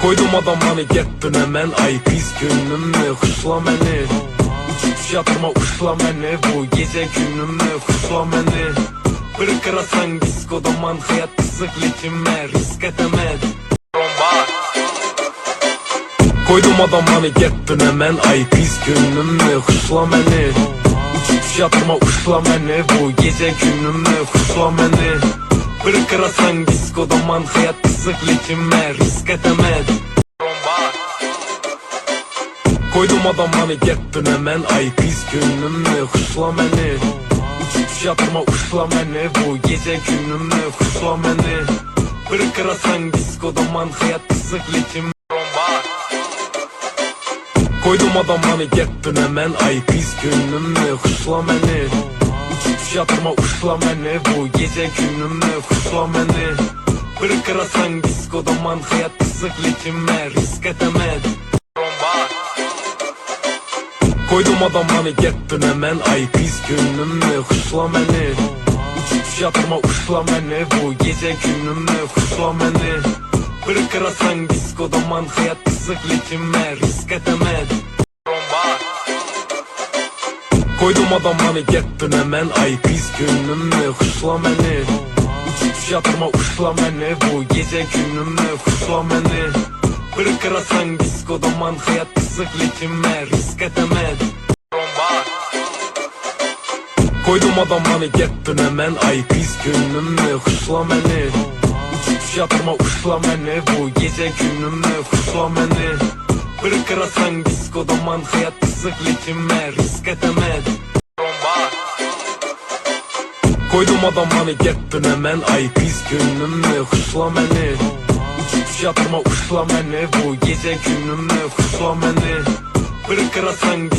Koydum adamını getdin hemen, ay kız günümü xuşla məni. Uçup yatırma uşla məni, bu gece günümü xuşla məni. Bir kırasan diskodaman, hayat kısık lekinme, risk etemez. Koydum adamını getdin hemen, ay kız günümü xuşla məni. Uçup yatırma uşla məni, bu gece günümü xuşla məni. Bir kırasan diskodaman, hayat kısık lekinme, risk etemez. Koydum adamını getdin hemen, ay kız günümü xuşla məni. Uçup yatırma uşla məni, bu gece günümü xuşla məni. Bir kırasan diskodaman, hayat kısık lekinme. Koydum adamını getdin hemen, ay kız günümü xuşla məni. Uçup yatırma uşla məni, bu gece günümü xuşla məni. Bir kırasan diskodaman, hayat kısık lekinme, risk etemez. Koydum adamını getdin hemen, ay kız günümü xuşla məni. Uçup yatırma uşla məni, bu gece günümü xuşla məni. Bir kırasan diskodaman, hayat kısık lekinme, risk etemez. Koydum adamını getdin hemen, ay kız günümü xuşla məni. Uçup yatırma uşla məni, bu gece günümü xuşla məni. Bir kırasan diskodaman, hayat kısık lekinme, risk etemez. Koydum adamını getdin hemen, ay kız günümü xuşla məni. Uçup yatırma uşla məni, bu gece günümü xuşla məni. Bir kırasan diskodaman, hayat kısık lekinme, risk etemez. Koydum adamını getdin hemen, ay kız günümü xuşla məni. Uçup yatırma uşla məni, bu gece günümü xuşla məni. Bir kırasan